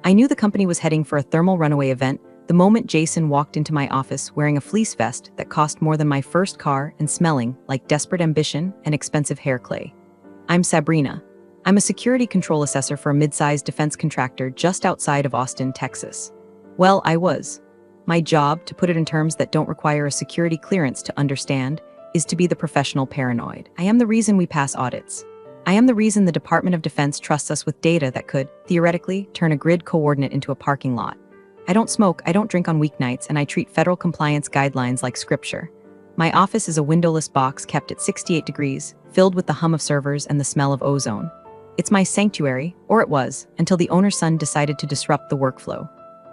I knew the company was heading for a thermal runaway event the moment Jason walked into my office wearing a fleece vest that cost more than my first car and smelling like desperate ambition and expensive hair clay. I'm Sabrina. I'm a security control assessor for a mid-sized defense contractor just outside of Austin, Texas. Well, I was. My job, to put it in terms that don't require a security clearance to understand, is to be the professional paranoid. I am the reason we pass audits. I am the reason the Department of Defense trusts us with data that could, theoretically, turn a grid coordinate into a parking lot. I don't smoke, I don't drink on weeknights, and I treat federal compliance guidelines like scripture. My office is a windowless box kept at 68 degrees, filled with the hum of servers and the smell of ozone. It's my sanctuary, or it was, until the owner's son decided to disrupt the workflow.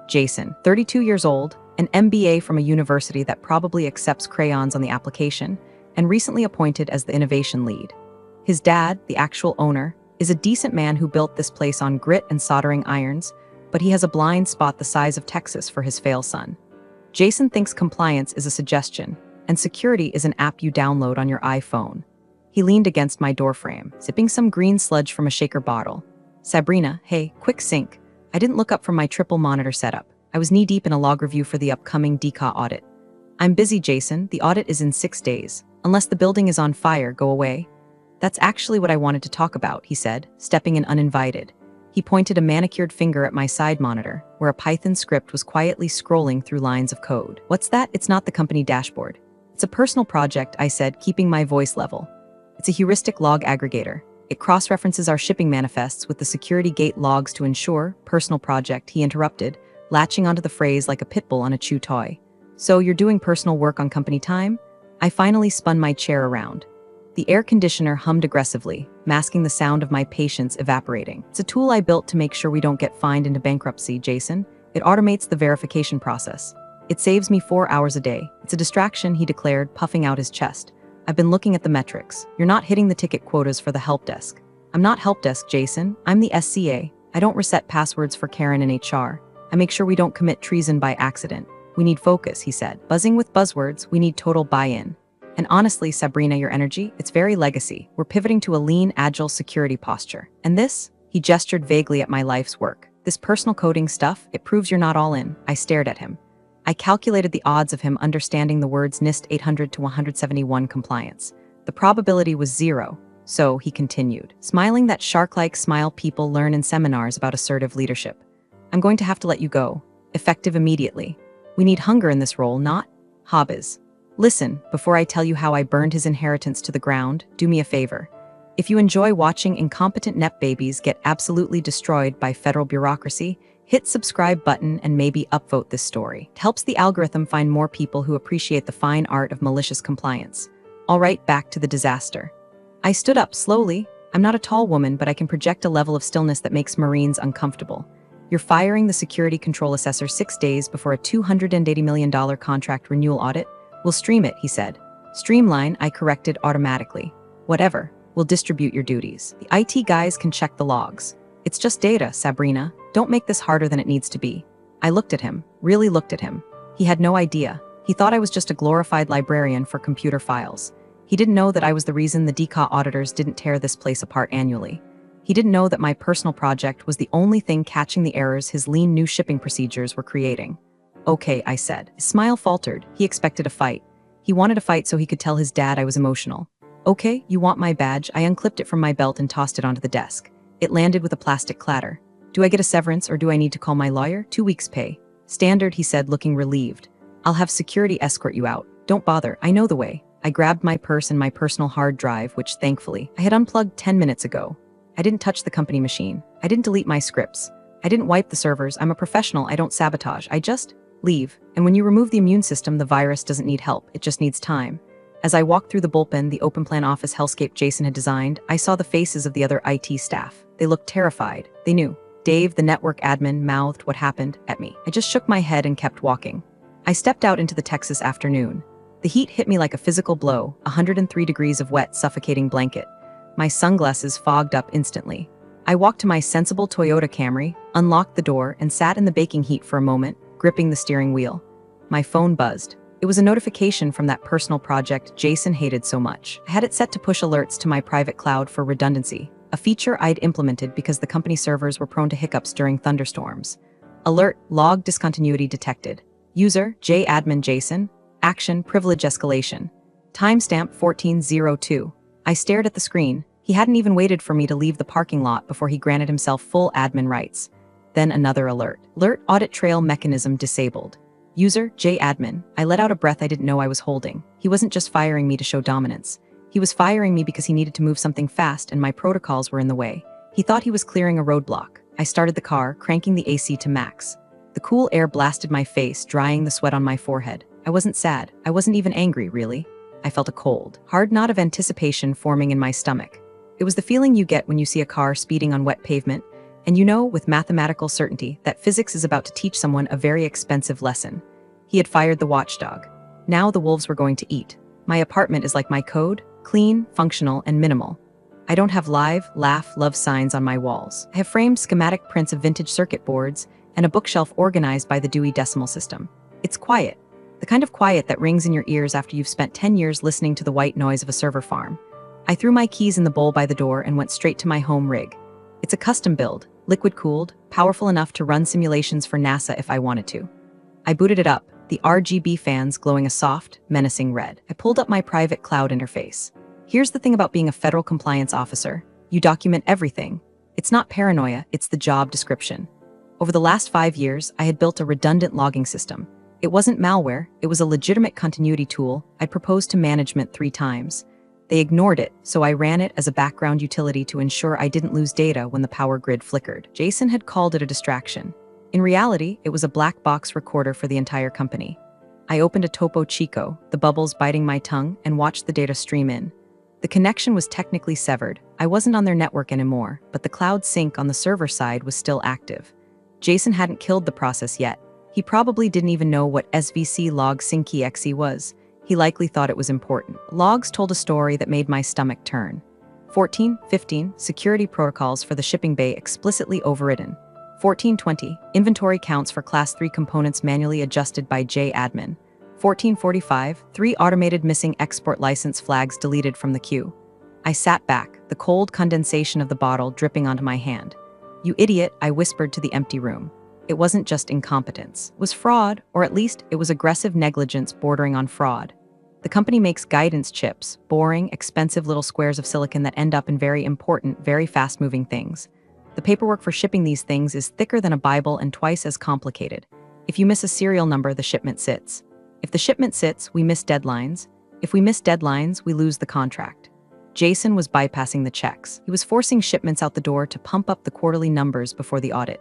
Jason, 32 years old, an MBA from a university that probably accepts crayons on the application, and recently appointed as the innovation lead. His dad, the actual owner, is a decent man who built this place on grit and soldering irons, but he has a blind spot the size of Texas for his fail son. Jason thinks compliance is a suggestion, and security is an app you download on your iPhone. He leaned against my doorframe, sipping some green sludge from a shaker bottle. Sabrina, hey, quick sync. I didn't look up from my triple monitor setup. I was knee-deep in a log review for the upcoming DCA audit. I'm busy, Jason. The audit is in 6 days. Unless the building is on fire, go away. That's actually what I wanted to talk about, he said, stepping in uninvited. He pointed a manicured finger at my side monitor, where a Python script was quietly scrolling through lines of code. What's that? It's not the company dashboard. It's a personal project, I said, keeping my voice level. It's a heuristic log aggregator. It cross-references our shipping manifests with the security gate logs to ensure, personal project, he interrupted, latching onto the phrase like a pit bull on a chew toy. So you're doing personal work on company time? I finally spun my chair around. The air conditioner hummed aggressively, masking the sound of my patience evaporating. It's a tool I built to make sure we don't get fined into bankruptcy, Jason. It automates the verification process. It saves me 4 hours a day. It's a distraction, he declared, puffing out his chest. I've been looking at the metrics. You're not hitting the ticket quotas for the help desk. I'm not help desk, Jason. I'm the SCA. I don't reset passwords for Karen in HR. I make sure we don't commit treason by accident. We need focus, he said. Buzzing with buzzwords, we need total buy-in. And honestly, Sabrina, your energy, it's very legacy. We're pivoting to a lean, agile security posture. And this? He gestured vaguely at my life's work. This personal coding stuff, it proves you're not all in. I stared at him. I calculated the odds of him understanding the words NIST 800 to 171 compliance. The probability was 0. So, he continued, smiling that shark-like smile people learn in seminars about assertive leadership. I'm going to have to let you go. Effective immediately. We need hunger in this role, not hobbies. Listen, before I tell you how I burned his inheritance to the ground, do me a favor. If you enjoy watching incompetent Nep babies get absolutely destroyed by federal bureaucracy, hit subscribe button and maybe upvote this story. It helps the algorithm find more people who appreciate the fine art of malicious compliance. All right, back to the disaster. I stood up slowly. I'm not a tall woman, but I can project a level of stillness that makes Marines uncomfortable. You're firing the security control assessor 6 days before a $280 million contract renewal audit? We'll stream it, he said. Streamline, I corrected automatically. Whatever, we'll distribute your duties. The IT guys can check the logs. It's just data, Sabrina. Don't make this harder than it needs to be. I looked at him, really looked at him. He had no idea. He thought I was just a glorified librarian for computer files. He didn't know that I was the reason the DCA auditors didn't tear this place apart annually. He didn't know that my personal project was the only thing catching the errors his lean new shipping procedures were creating. Okay, I said. His smile faltered. He expected a fight. He wanted a fight so he could tell his dad I was emotional. Okay, you want my badge? I unclipped it from my belt and tossed it onto the desk. It landed with a plastic clatter. Do I get a severance or do I need to call my lawyer? 2 weeks' pay. Standard, he said, looking relieved. I'll have security escort you out. Don't bother, I know the way. I grabbed my purse and my personal hard drive, which, thankfully, I had unplugged 10 minutes ago. I didn't touch the company machine. I didn't delete my scripts. I didn't wipe the servers. I'm a professional. I don't sabotage. I just leave. And when you remove the immune system, the virus doesn't need help. It just needs time. As I walked through the bullpen, the open plan office hellscape Jason had designed, I saw the faces of the other IT staff. They looked terrified. They knew. Dave, the network admin, mouthed what happened at me. I just shook my head and kept walking. I stepped out into the Texas afternoon. The heat hit me like a physical blow, 103 degrees of wet, suffocating blanket. My sunglasses fogged up instantly. I walked to my sensible Toyota Camry, unlocked the door, and sat in the baking heat for a moment, gripping the steering wheel. My phone buzzed. It was a notification from that personal project Jason hated so much. I had it set to push alerts to my private cloud for redundancy, a feature I'd implemented because the company servers were prone to hiccups during thunderstorms. Alert, log discontinuity detected. User, JAdmin Jason. Action, privilege escalation. Timestamp 1402. I stared at the screen. He hadn't even waited for me to leave the parking lot before he granted himself full admin rights. Then another alert. Alert, audit trail mechanism disabled. User, JAdmin. I let out a breath I didn't know I was holding. He wasn't just firing me to show dominance. He was firing me because he needed to move something fast and my protocols were in the way. He thought he was clearing a roadblock. I started the car, cranking the AC to max. The cool air blasted my face, drying the sweat on my forehead. I wasn't sad. I wasn't even angry, really. I felt a cold, hard knot of anticipation forming in my stomach. It was the feeling you get when you see a car speeding on wet pavement, and you know with mathematical certainty that physics is about to teach someone a very expensive lesson. He had fired the watchdog. Now the wolves were going to eat. My apartment is like my code, clean, functional, and minimal. I don't have live, laugh, love signs on my walls. I have framed schematic prints of vintage circuit boards and a bookshelf organized by the Dewey Decimal System. It's quiet. The kind of quiet that rings in your ears after you've spent 10 years listening to the white noise of a server farm. I threw my keys in the bowl by the door and went straight to my home rig. It's a custom build, liquid-cooled, powerful enough to run simulations for NASA if I wanted to. I booted it up, the RGB fans glowing a soft, menacing red. I pulled up my private cloud interface. Here's the thing about being a federal compliance officer. You document everything. It's not paranoia, it's the job description. Over the last 5 years, I had built a redundant logging system. It wasn't malware, it was a legitimate continuity tool I'd proposed to management 3 times. They ignored it, so I ran it as a background utility to ensure I didn't lose data when the power grid flickered. Jason had called it a distraction. In reality, it was a black box recorder for the entire company. I opened a Topo Chico, the bubbles biting my tongue, and watched the data stream in. The connection was technically severed. I wasn't on their network anymore, but the cloud sync on the server side was still active. Jason hadn't killed the process yet. He probably didn't even know what SVC log syncExe was. He likely thought it was important. Logs told a story that made my stomach turn. 14:15, security protocols for the shipping bay explicitly overridden. 14:20, inventory counts for Class 3 components manually adjusted by JAdmin. 14:45, 3 automated missing export license flags deleted from the queue. I sat back, the cold condensation of the bottle dripping onto my hand. "You idiot," I whispered to the empty room. It wasn't just incompetence. It was fraud, or at least it was aggressive negligence bordering on fraud. The company makes guidance chips, boring, expensive little squares of silicon that end up in very important, very fast-moving things. The paperwork for shipping these things is thicker than a Bible and twice as complicated. If you miss a serial number, the shipment sits. If the shipment sits, we miss deadlines. If we miss deadlines, we lose the contract. Jason was bypassing the checks. He was forcing shipments out the door to pump up the quarterly numbers before the audit.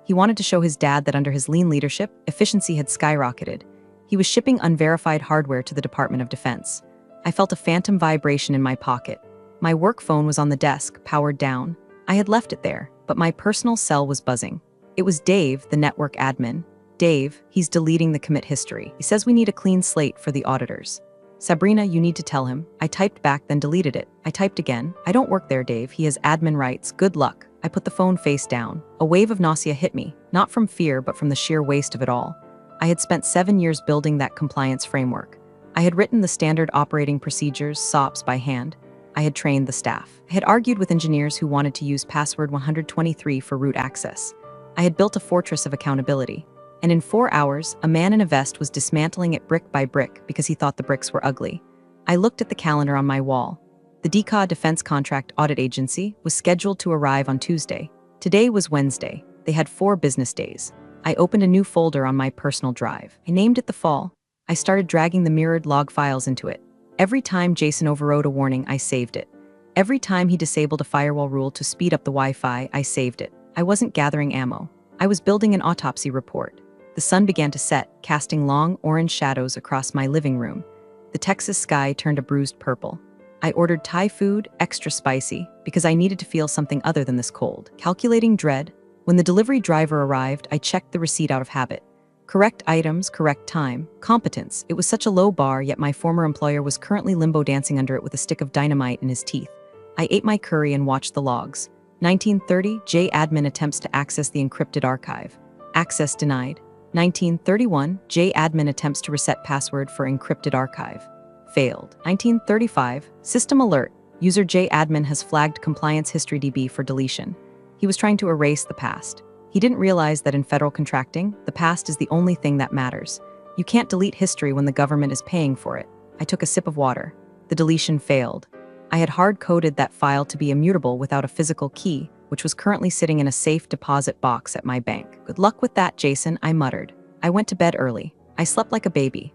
He wanted to show his dad that under his lean leadership, efficiency had skyrocketed. He was shipping unverified hardware to the Department of Defense. I felt a phantom vibration in my pocket. My work phone was on the desk, powered down. I had left it there, but my personal cell was buzzing. It was Dave, the network admin. Dave, he's deleting the commit history. He says we need a clean slate for the auditors. Sabrina, you need to tell him. I typed back, then deleted it. I typed again. I don't work there, Dave. He has admin rights. Good luck. I put the phone face down. A wave of nausea hit me, not from fear, but from the sheer waste of it all. I had spent 7 years building that compliance framework. I had written the standard operating procedures, SOPs, by hand. I had trained the staff. I had argued with engineers who wanted to use password 123 for root access. I had built a fortress of accountability. And in 4 hours, a man in a vest was dismantling it brick by brick because he thought the bricks were ugly. I looked at the calendar on my wall. The DCA Defense Contract Audit Agency was scheduled to arrive on Tuesday. Today was Wednesday. They had 4 business days. I opened a new folder on my personal drive. I named it The Fall. I started dragging the mirrored log files into it. Every time Jason overrode a warning, I saved it. Every time he disabled a firewall rule to speed up the Wi-Fi, I saved it. I wasn't gathering ammo. I was building an autopsy report. The sun began to set, casting long orange shadows across my living room. The Texas sky turned a bruised purple. I ordered Thai food, extra spicy, because I needed to feel something other than this cold. Calculating dread. When the delivery driver arrived, I checked the receipt out of habit. Correct items, correct time, competence. It was such a low bar, yet my former employer was currently limbo dancing under it with a stick of dynamite in his teeth. I ate my curry and watched the logs. 1930, JAdmin attempts to access the encrypted archive. Access denied. 1931, JAdmin attempts to reset password for encrypted archive. Failed. 1935, system alert. User JAdmin has flagged compliance history DB for deletion. He was trying to erase the past. He didn't realize that in federal contracting, the past is the only thing that matters. You can't delete history when the government is paying for it. I took a sip of water. The deletion failed. I had hard-coded that file to be immutable without a physical key, which was currently sitting in a safe deposit box at my bank. Good luck with that, Jason, I muttered. I went to bed early. I slept like a baby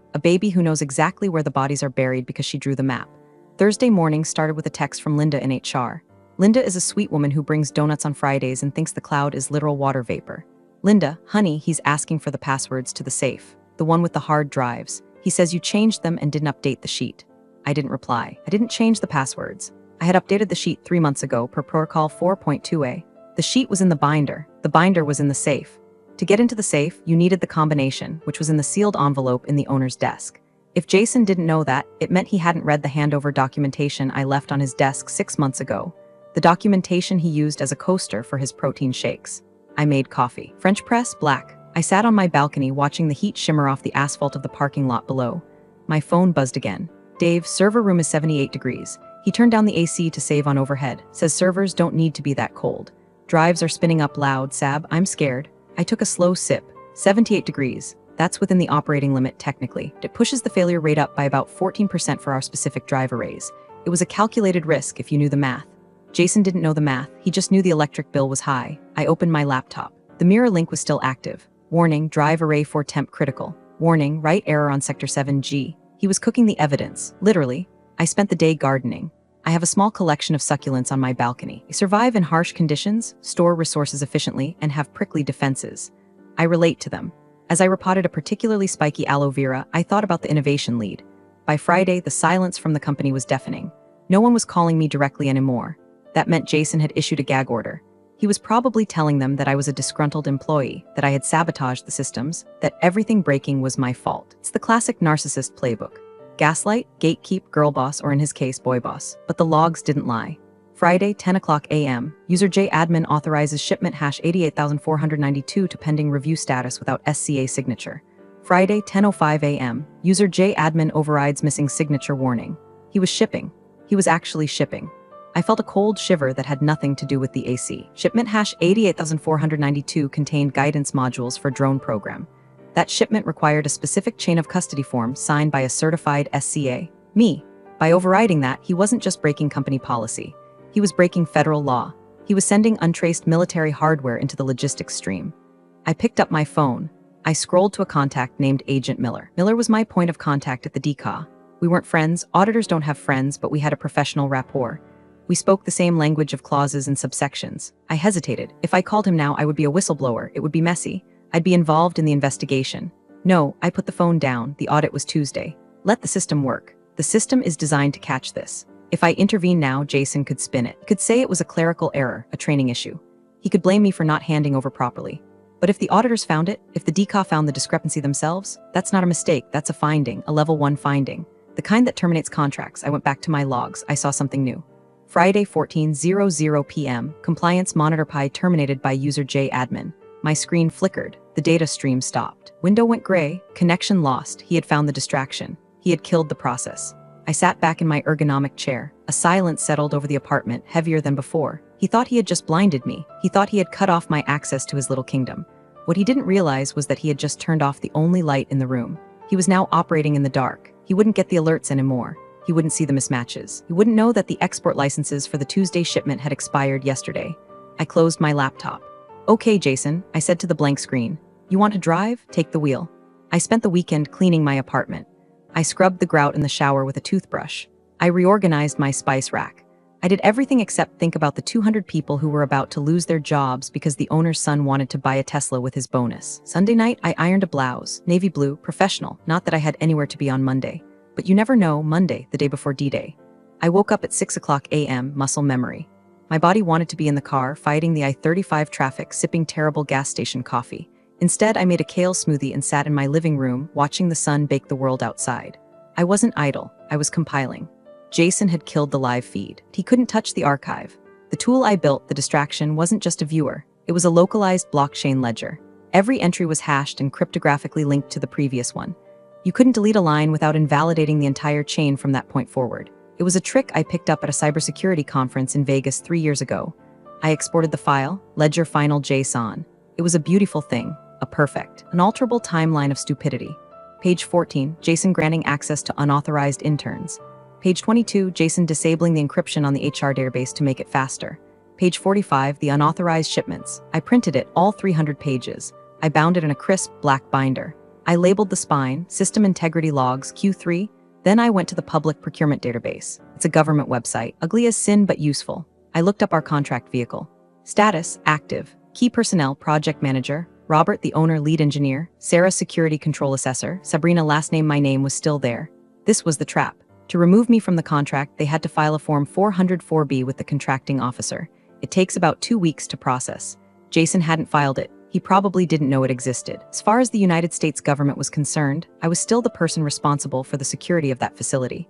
who knows exactly where the bodies are buried because she drew the map. Thursday morning started with a text from Linda in HR. Linda is a sweet woman who brings donuts on Fridays and thinks the cloud is literal water vapor. Linda, honey, he's asking for the passwords to the safe, the one with the hard drives. He says you changed them and didn't update the sheet. I didn't reply. I didn't change the passwords. I had updated the sheet 3 months ago per protocol 4.2a. The sheet was in the binder. The binder was in the safe. To get into the safe, you needed the combination, which was in the sealed envelope in the owner's desk. If Jason didn't know that, it meant he hadn't read the handover documentation I left on his desk 6 months ago. The documentation he used as a coaster for his protein shakes. I made coffee. French press, black. I sat on my balcony watching the heat shimmer off the asphalt of the parking lot below. My phone buzzed again. Dave, server room is 78 degrees. He turned down the AC to save on overhead. Says servers don't need to be that cold. Drives are spinning up loud, Sab. I'm scared. I took a slow sip. 78 degrees. That's within the operating limit technically. It pushes the failure rate up by about 14% for our specific drive arrays. It was a calculated risk if you knew the math. Jason didn't know the math. He just knew the electric bill was high. I opened my laptop. The mirror link was still active. Warning, drive array 4 temp critical. Warning, write error on sector 7G. He was cooking the evidence, literally. I spent the day gardening. I have a small collection of succulents on my balcony. They survive in harsh conditions, store resources efficiently, and have prickly defenses. I relate to them. As I repotted a particularly spiky aloe vera, I thought about the innovation lead. By Friday, the silence from the company was deafening. No one was calling me directly anymore. That meant Jason had issued a gag order. He was probably telling them that I was a disgruntled employee, that I had sabotaged the systems, that everything breaking was my fault. It's the classic narcissist playbook. Gaslight, gatekeep, girl boss, or in his case, boy boss. But the logs didn't lie. Friday, 10 o'clock a.m., user J admin authorizes shipment hash 88,492 to pending review status without SCA signature. Friday, 10:05 a.m., user J admin overrides missing signature warning. He was shipping. He was actually shipping. I felt a cold shiver that had nothing to do with the AC. Shipment hash 88,492 contained guidance modules for drone program. That shipment required a specific chain of custody form signed by a certified SCA. Me. By overriding that, he wasn't just breaking company policy. He was breaking federal law. He was sending untraced military hardware into the logistics stream. I picked up my phone. I scrolled to a contact named Agent Miller. Miller was my point of contact at the DCAW. We weren't friends. Auditors don't have friends, but we had a professional rapport. We spoke the same language of clauses and subsections. I hesitated. If I called him now, I would be a whistleblower. It would be messy. I'd be involved in the investigation. No, I put the phone down. The audit was Tuesday. Let the system work. The system is designed to catch this. If I intervene now, Jason could spin it. He could say it was a clerical error, a training issue. He could blame me for not handing over properly. But if the auditors found it, if the DCAW found the discrepancy themselves, that's not a mistake, that's a finding, a level 1 finding. The kind that terminates contracts. I went back to my logs. I saw something new. Friday, 14:00 p.m., compliance monitor pi terminated by user J admin. My screen flickered. The data stream stopped. Window went gray. Connection lost. He had found the distraction. He had killed the process. I sat back in my ergonomic chair. A silence settled over the apartment, heavier than before. He thought he had just blinded me. He thought he had cut off my access to his little kingdom. What he didn't realize was that he had just turned off the only light in the room. He was now operating in the dark. He wouldn't get the alerts anymore. He wouldn't see the mismatches. He wouldn't know that the export licenses for the Tuesday shipment had expired yesterday. I closed my laptop. Okay, Jason, I said to the blank screen. You want to drive? Take the wheel. I spent the weekend cleaning my apartment. I scrubbed the grout in the shower with a toothbrush. I reorganized my spice rack. I did everything except think about the 200 people who were about to lose their jobs because the owner's son wanted to buy a Tesla with his bonus. Sunday night, I ironed a blouse, navy blue, professional, not that I had anywhere to be on Monday. But you never know, Monday, the day before D-Day. I woke up at 6 o'clock a.m., muscle memory. My body wanted to be in the car, fighting the I-35 traffic, sipping terrible gas station coffee. Instead, I made a kale smoothie and sat in my living room, watching the sun bake the world outside. I wasn't idle, I was compiling. Jason had killed the live feed. He couldn't touch the archive. The tool I built, the distraction, wasn't just a viewer. It was a localized blockchain ledger. Every entry was hashed and cryptographically linked to the previous one. You couldn't delete a line without invalidating the entire chain from that point forward. It was a trick I picked up at a cybersecurity conference in Vegas 3 years ago. I exported the file, ledger final JSON. It was a beautiful thing, a perfect, unalterable timeline of stupidity. Page 14, Jason granting access to unauthorized interns. Page 22, Jason disabling the encryption on the HR database to make it faster. Page 45, the unauthorized shipments. I printed it, all 300 pages. I bound it in a crisp, black binder. I labeled the spine, System Integrity Logs, Q3. Then I went to the public procurement database. It's a government website, ugly as sin but useful. I looked up our contract vehicle. Status, active. Key personnel, project manager. Robert, the owner, lead engineer. Sarah, security control assessor. Sabrina, last name, my name was still there. This was the trap. To remove me from the contract, they had to file a Form 404B with the contracting officer. It takes about 2 weeks to process. Jason hadn't filed it. He probably didn't know it existed. As far as the United States government was concerned, I was still the person responsible for the security of that facility.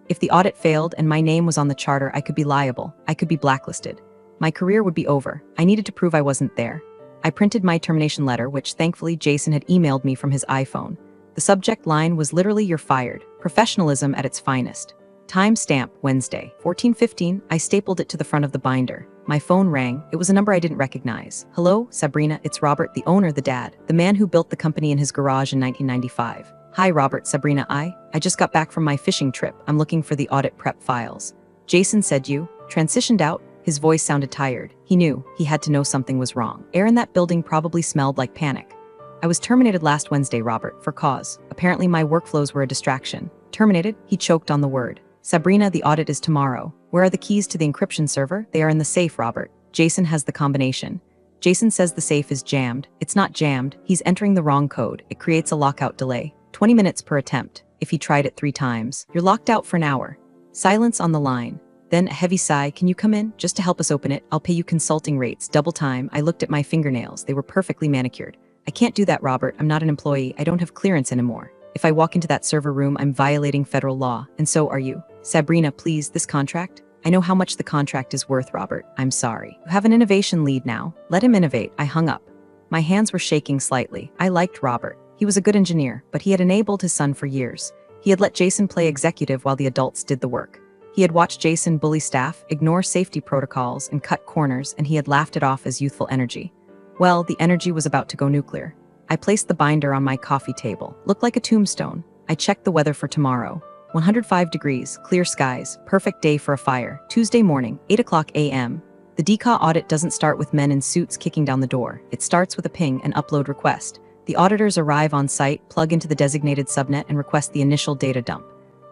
If the audit failed and my name was on the charter, I could be liable. I could be blacklisted. My career would be over. I needed to prove I wasn't there. I printed my termination letter, which thankfully Jason had emailed me from his iPhone. The subject line was literally "You're fired." Professionalism at its finest. Timestamp, Wednesday, 14:15. I stapled it to the front of the binder. My phone rang. It was a number I didn't recognize. Hello, Sabrina, it's Robert, the owner, the dad, the man who built the company in his garage in 1995. Hi, Robert, Sabrina, I just got back from my fishing trip. I'm looking for the audit prep files. Jason said you transitioned out. His voice sounded tired. He knew. He had to know something was wrong. Air in that building probably smelled like panic. I was terminated last Wednesday, Robert, for cause. Apparently my workflows were a distraction. Terminated? He choked on the word. Sabrina, the audit is tomorrow. Where are the keys to the encryption server? They are in the safe, Robert. Jason has the combination. Jason says the safe is jammed. It's not jammed. He's entering the wrong code. It creates a lockout delay. 20 minutes per attempt. If he tried it 3 times, you're locked out for an hour. Silence on the line. Then a heavy sigh. Can you come in? Just to help us open it, I'll pay you consulting rates, double time. I looked at my fingernails. They were perfectly manicured. I can't do that, Robert. I'm not an employee. I don't have clearance anymore. If I walk into that server room, I'm violating federal law, and so are you. Sabrina, please, this contract? I know how much the contract is worth, Robert. I'm sorry. You have an innovation lead now. Let him innovate. I hung up. My hands were shaking slightly. I liked Robert. He was a good engineer, but he had enabled his son for years. He had let Jason play executive while the adults did the work. He had watched Jason bully staff, ignore safety protocols, and cut corners, and he had laughed it off as youthful energy. Well, the energy was about to go nuclear. I placed the binder on my coffee table. Looked like a tombstone. I checked the weather for tomorrow. 105 degrees, clear skies, perfect day for a fire. Tuesday morning, 8:00 a.m. The DCA audit doesn't start with men in suits kicking down the door. It starts with a ping and upload request. The auditors arrive on site, plug into the designated subnet, and request the initial data dump.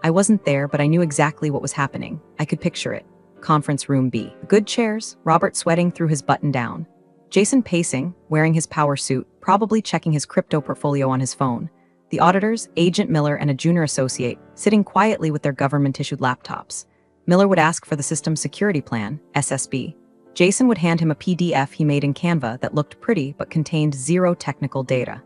I wasn't there, but I knew exactly what was happening. I could picture it. Conference room B. Good chairs, Robert sweating through his button down. Jason pacing, wearing his power suit, probably checking his crypto portfolio on his phone. The auditors, Agent Miller and a junior associate, sitting quietly with their government-issued laptops. Miller would ask for the system security plan, SSB. Jason would hand him a PDF he made in Canva that looked pretty but contained 0 technical data.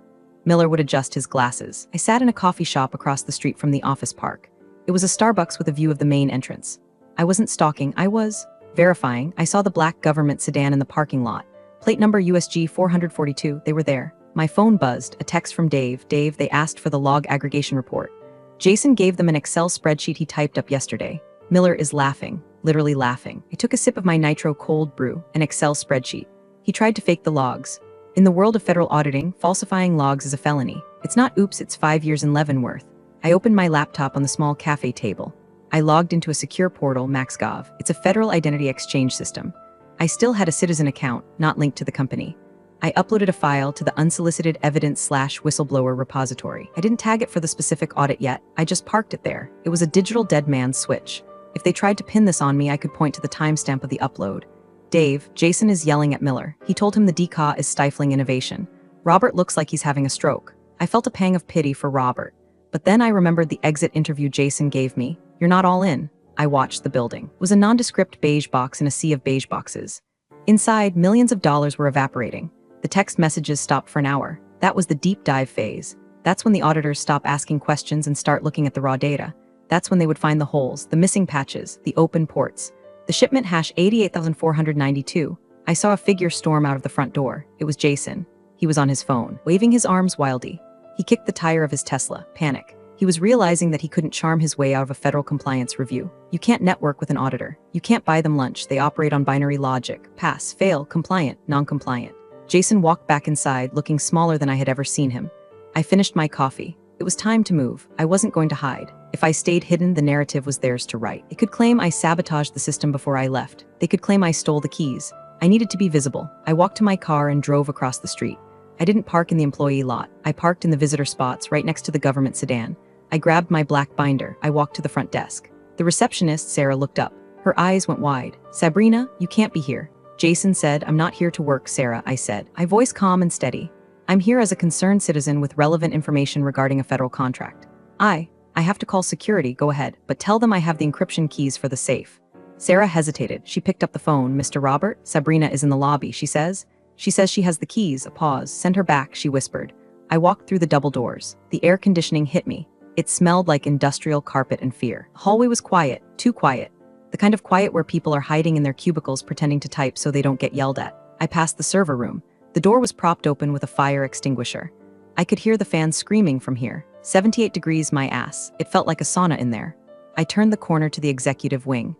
Miller would adjust his glasses. I sat in a coffee shop across the street from the office park. It was a Starbucks with a view of the main entrance. I wasn't stalking, I was verifying. I saw the black government sedan in the parking lot. Plate number USG 442, they were there. My phone buzzed, a text from Dave. Dave, they asked for the log aggregation report. Jason gave them an Excel spreadsheet he typed up yesterday. Miller is laughing, literally laughing. I took a sip of my nitro cold brew, an Excel spreadsheet. He tried to fake the logs. In the world of federal auditing, falsifying logs is a felony. It's not oops, it's 5 years in Leavenworth. I opened my laptop on the small cafe table. I logged into a secure portal, MaxGov. It's a federal identity exchange system. I still had a citizen account, not linked to the company. I uploaded a file to the unsolicited evidence/whistleblower repository. I didn't tag it for the specific audit yet. I just parked it there. It was a digital dead man's switch. If they tried to pin this on me, I could point to the timestamp of the upload. Dave, Jason is yelling at Miller. He told him the DCA is stifling innovation. Robert looks like he's having a stroke. I felt a pang of pity for Robert. But then I remembered the exit interview Jason gave me. You're not all in. I watched the building. It was a nondescript beige box in a sea of beige boxes. Inside, millions of dollars were evaporating. The text messages stopped for an hour. That was the deep dive phase. That's when the auditors stop asking questions and start looking at the raw data. That's when they would find the holes, the missing patches, the open ports. The shipment hash 88,492. I saw a figure storm out of the front door. It was Jason. He was on his phone, waving his arms wildly. He kicked the tire of his Tesla. Panic. He was realizing that he couldn't charm his way out of a federal compliance review. You can't network with an auditor. You can't buy them lunch. They operate on binary logic. Pass, fail, compliant, non-compliant. Jason walked back inside, looking smaller than I had ever seen him. I finished my coffee. It was time to move. I wasn't going to hide. If I stayed hidden, the narrative was theirs to write. They could claim I sabotaged the system before I left. They could claim I stole the keys. I needed to be visible. I walked to my car and drove across the street. I didn't park in the employee lot. I parked in the visitor spots right next to the government sedan. I grabbed my black binder. I walked to the front desk. The receptionist, Sarah, looked up. Her eyes went wide. "Sabrina, you can't be here." Jason said, "I'm not here to work, Sarah," I said. My voice calm and steady. "I'm here as a concerned citizen with relevant information regarding a federal contract. I have to call security, go ahead, but tell them I have the encryption keys for the safe." Sarah hesitated. She picked up the phone. "Mr. Robert, Sabrina is in the lobby, she says. She says she has the keys." A pause. "Send her back," she whispered. I walked through the double doors. The air conditioning hit me. It smelled like industrial carpet and fear. The hallway was quiet, too quiet. The kind of quiet where people are hiding in their cubicles pretending to type so they don't get yelled at. I passed the server room. The door was propped open with a fire extinguisher. I could hear the fans screaming from here. 78 degrees, my ass. It felt like a sauna in there. I turned the corner to the executive wing.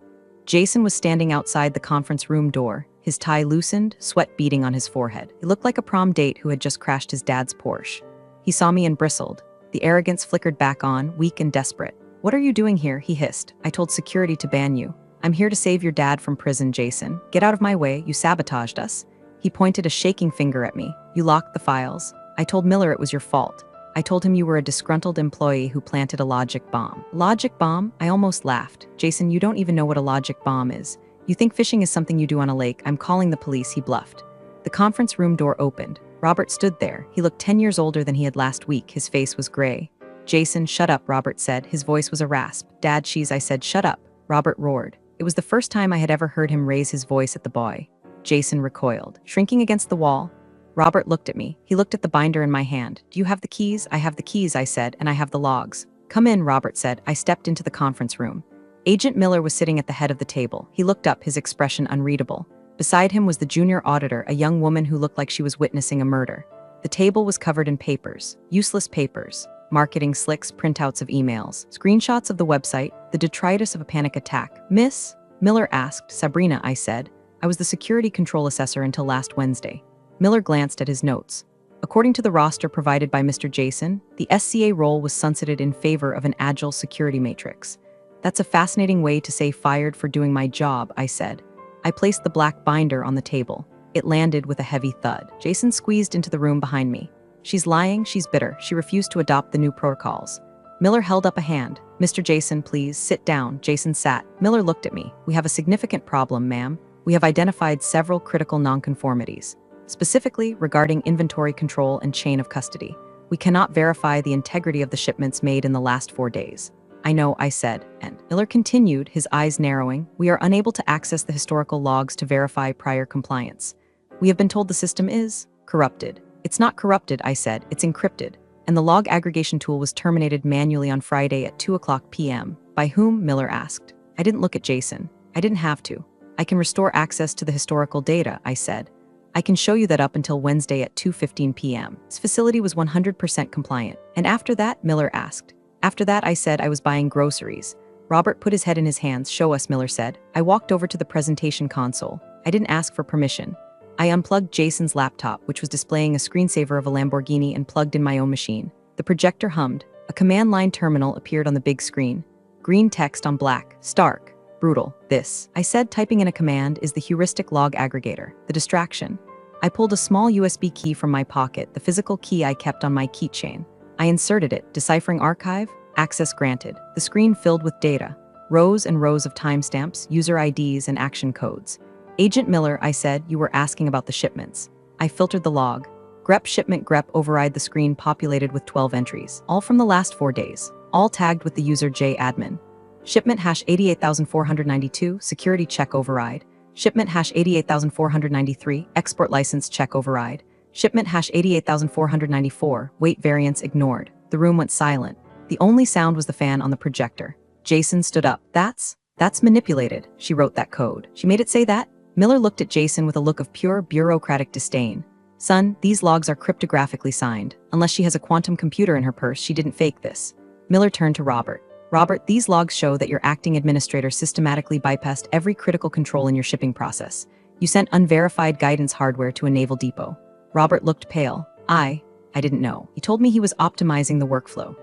Jason was standing outside the conference room door, his tie loosened, sweat beading on his forehead. He looked like a prom date who had just crashed his dad's Porsche. He saw me and bristled. The arrogance flickered back on, weak and desperate. "What are you doing here?" he hissed. "I told security to ban you." "I'm here to save your dad from prison, Jason. Get out of my way, you sabotaged us." He pointed a shaking finger at me. "You locked the files. I told Miller it was your fault. I told him you were a disgruntled employee who planted a logic bomb." "Logic bomb?" I almost laughed. "Jason, you don't even know what a logic bomb is. You think fishing is something you do on a lake. I'm calling the police," he bluffed. The conference room door opened. Robert stood there. He looked 10 years older than he had last week. His face was gray. "Jason, shut up," Robert said. His voice was a rasp. "Dad, I said, shut up." Robert roared. It was the first time I had ever heard him raise his voice at the boy. Jason recoiled, shrinking against the wall. Robert looked at me. He looked at the binder in my hand. "Do you have the keys?" "I have the keys," I said, "and I have the logs." "Come in," Robert said. I stepped into the conference room. Agent Miller was sitting at the head of the table. He looked up, his expression unreadable. Beside him was the junior auditor, a young woman who looked like she was witnessing a murder. The table was covered in papers, useless papers, marketing slicks, printouts of emails, screenshots of the website, the detritus of a panic attack. "Miss?" Miller asked. "Sabrina," I said. "I was the security control assessor until last Wednesday." Miller glanced at his notes. According to the roster provided by Mr. Jason, the SCA role was sunsetted in favor of an agile security matrix. "That's a fascinating way to say fired for doing my job," I said. I placed the black binder on the table. It landed with a heavy thud. Jason squeezed into the room behind me. "She's lying, she's bitter. She refused to adopt the new protocols." Miller held up a hand. "Mr. Jason, please, sit down." Jason sat. Miller looked at me. "We have a significant problem, ma'am. We have identified several critical nonconformities, specifically regarding inventory control and chain of custody. We cannot verify the integrity of the shipments made in the last 4 days." "I know," I said, and Miller continued, his eyes narrowing. "We are unable to access the historical logs to verify prior compliance. We have been told the system is corrupted." "It's not corrupted," I said, "it's encrypted. And the log aggregation tool was terminated manually on Friday at 2:00 p.m. "By whom?" Miller asked. I didn't look at Jason. I didn't have to. "I can restore access to the historical data," I said. "I can show you that up until Wednesday at 2:15 p.m. This facility was 100% compliant." "And after that?" Miller asked. "After that," I said, "I was buying groceries." Robert put his head in his hands. "Show us," Miller said. I walked over to the presentation console. I didn't ask for permission. I unplugged Jason's laptop, which was displaying a screensaver of a Lamborghini, and plugged in my own machine. The projector hummed. A command line terminal appeared on the big screen. Green text on black. "Stark. Brutal. This," I said, typing in a command, "is the heuristic log aggregator. The distraction." I pulled a small USB key from my pocket, the physical key I kept on my keychain. I inserted it, deciphering archive, access granted. The screen filled with data. Rows and rows of timestamps, user IDs, and action codes. "Agent Miller," I said, "you were asking about the shipments." I filtered the log. Grep shipment grep override. The screen populated with 12 entries, all from the last 4 days, all tagged with the user JAdmin. Shipment #88492, security check override. Shipment #88493, export license check override. Shipment #88494, weight variance ignored. The room went silent. The only sound was the fan on the projector. Jason stood up. That's manipulated. She wrote that code. She made it say that?" Miller looked at Jason with a look of pure bureaucratic disdain. "Son, these logs are cryptographically signed. Unless she has a quantum computer in her purse, she didn't fake this." Miller turned to Robert. "Robert, these logs show that your acting administrator systematically bypassed every critical control in your shipping process. You sent unverified guidance hardware to a naval depot. Robert looked pale. I didn't know. He told me he was optimizing the workflow.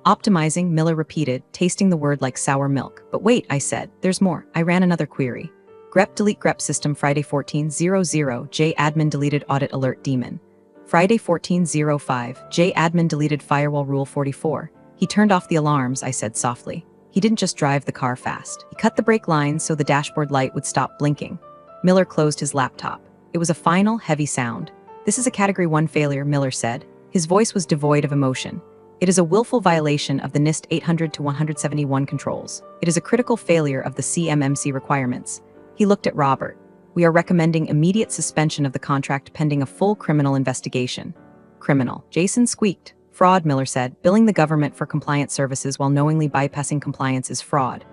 Optimizing, Miller repeated, tasting the word like sour milk. But wait, I said, there's more. I ran another query. Grep delete grep system Friday 14:00 J admin deleted audit alert daemon. Friday 14:05 J admin deleted firewall rule 44. He turned off the alarms, I said softly. He didn't just drive the car fast. He cut the brake lines so the dashboard light would stop blinking. Miller closed his laptop. It was a final, heavy sound. This is a Category 1 failure, Miller said. His voice was devoid of emotion. It is a willful violation of the NIST 800 to 171 controls. It is a critical failure of the CMMC requirements. He looked at Robert. We are recommending immediate suspension of the contract pending a full criminal investigation. Criminal. Jason squeaked. Fraud, Miller said. Billing the government for compliance services while knowingly bypassing compliance is fraud.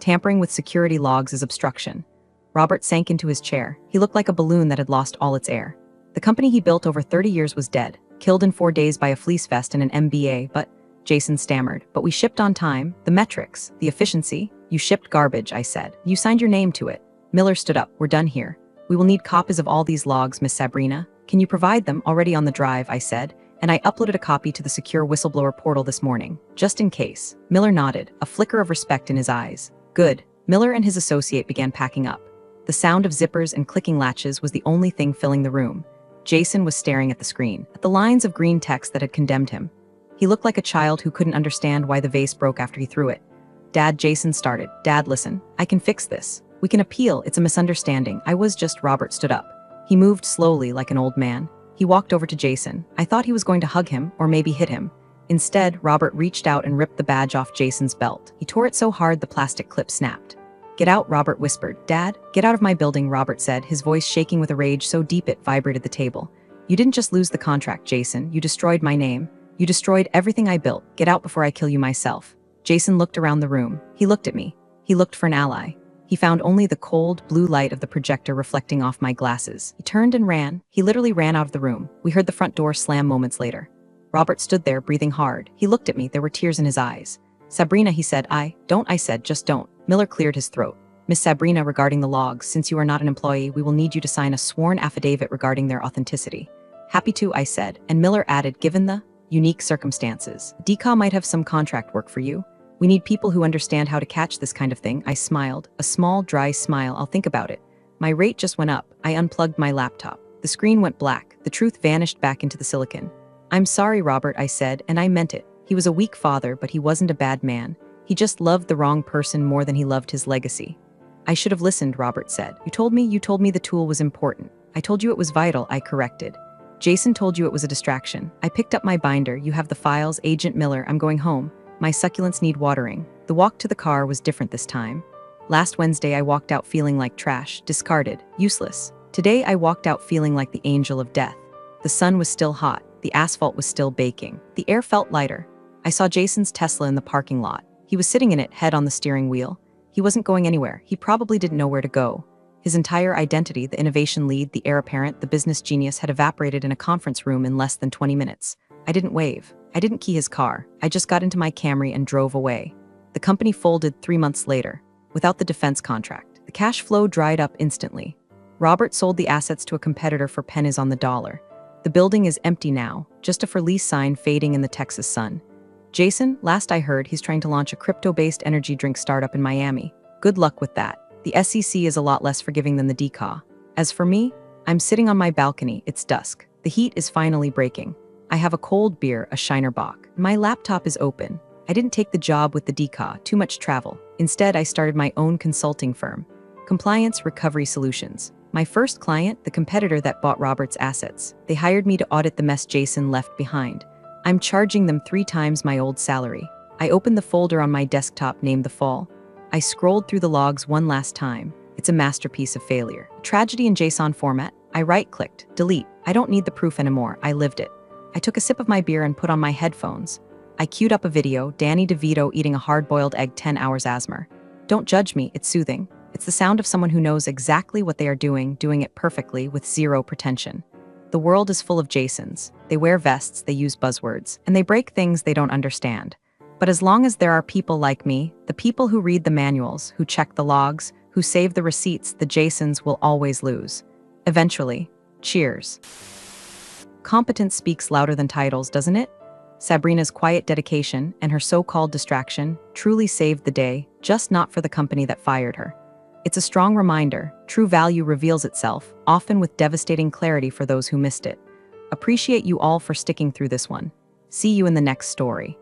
Tampering with security logs is obstruction. Robert sank into his chair. He looked like a balloon that had lost all its air. The company he built over 30 years was dead, killed in 4 days by a fleece vest and an MBA, but, Jason stammered, but we shipped on time, the metrics, the efficiency. You shipped garbage, I said. You signed your name to it. Miller stood up. We're done here. We will need copies of all these logs, Miss Sabrina. Can you provide them already on the drive, I said, and I uploaded a copy to the secure whistleblower portal this morning, just in case. Miller nodded, a flicker of respect in his eyes. Good. Miller and his associate began packing up. The sound of zippers and clicking latches was the only thing filling the room. Jason was staring at the screen, at the lines of green text that had condemned him. He looked like a child who couldn't understand why the vase broke after he threw it. Dad, Jason started. Dad, listen. I can fix this. We can appeal. It's a misunderstanding. Robert stood up. He moved slowly like an old man. He walked over to Jason. I thought he was going to hug him, or maybe hit him. Instead, Robert reached out and ripped the badge off Jason's belt. He tore it so hard the plastic clip snapped. Get out, Robert whispered. Dad, get out of my building, Robert said, his voice shaking with a rage so deep it vibrated the table. You didn't just lose the contract, Jason. You destroyed my name. You destroyed everything I built. Get out before I kill you myself. Jason looked around the room. He looked at me. He looked for an ally. He found only the cold, blue light of the projector reflecting off my glasses. He turned and ran. He literally ran out of the room. We heard the front door slam moments later. Robert stood there, breathing hard. He looked at me. There were tears in his eyes. Sabrina, he said. I said, just don't. Miller cleared his throat. Miss Sabrina, regarding the logs, since you are not an employee, we will need you to sign a sworn affidavit regarding their authenticity. Happy to, I said, and Miller added, given the unique circumstances, DCA might have some contract work for you. We need people who understand how to catch this kind of thing. I smiled, a small, dry smile. I'll think about it. My rate just went up. I unplugged my laptop. The screen went black. The truth vanished back into the silicon. I'm sorry, Robert, I said, and I meant it. He was a weak father, but he wasn't a bad man. He just loved the wrong person more than he loved his legacy. I should have listened, Robert said. You told me the tool was important. I told you it was vital, I corrected. Jason told you it was a distraction. I picked up my binder. You have the files, Agent Miller. I'm going home. My succulents need watering. The walk to the car was different this time. Last Wednesday, I walked out feeling like trash, discarded, useless. Today, I walked out feeling like the angel of death. The sun was still hot. The asphalt was still baking. The air felt lighter. I saw Jason's Tesla in the parking lot. He was sitting in it, head on the steering wheel. He wasn't going anywhere. He probably didn't know where to go. His entire identity, the innovation lead, the heir apparent, the business genius, had evaporated in a conference room in less than 20 minutes. I didn't wave. I didn't key his car. I just got into my Camry and drove away. The company folded 3 months later, without the defense contract. The cash flow dried up instantly. Robert sold the assets to a competitor for pennies on the dollar. The building is empty now, just a for-lease sign fading in the Texas sun. Jason, last I heard, he's trying to launch a crypto-based energy drink startup in Miami. Good luck with that. The SEC is a lot less forgiving than the DCAW. As for me, I'm sitting on my balcony. It's dusk. The heat is finally breaking. I have a cold beer, a Shiner Bock. My laptop is open. I didn't take the job with the DCAW, too much travel. Instead, I started my own consulting firm, Compliance Recovery Solutions. My first client, the competitor that bought Robert's assets. They hired me to audit the mess Jason left behind. I'm charging them 3 times my old salary. I opened the folder on my desktop named The Fall. I scrolled through the logs one last time. It's a masterpiece of failure. Tragedy in JSON format. I right-clicked, delete. I don't need the proof anymore. I lived it. I took a sip of my beer and put on my headphones. I queued up a video, Danny DeVito eating a hard-boiled egg, 10 hours asthma. Don't judge me, it's soothing. It's the sound of someone who knows exactly what they are doing it perfectly with zero pretension. The world is full of Jasons. They wear vests, they use buzzwords, and they break things they don't understand. But as long as there are people like me, the people who read the manuals, who check the logs, who save the receipts, the Jasons will always lose. Eventually. Cheers. Competence speaks louder than titles, doesn't it? Sabrina's quiet dedication and her so-called distraction truly saved the day, just not for the company that fired her. It's a strong reminder, true value reveals itself, often with devastating clarity for those who missed it. Appreciate you all for sticking through this one. See you in the next story.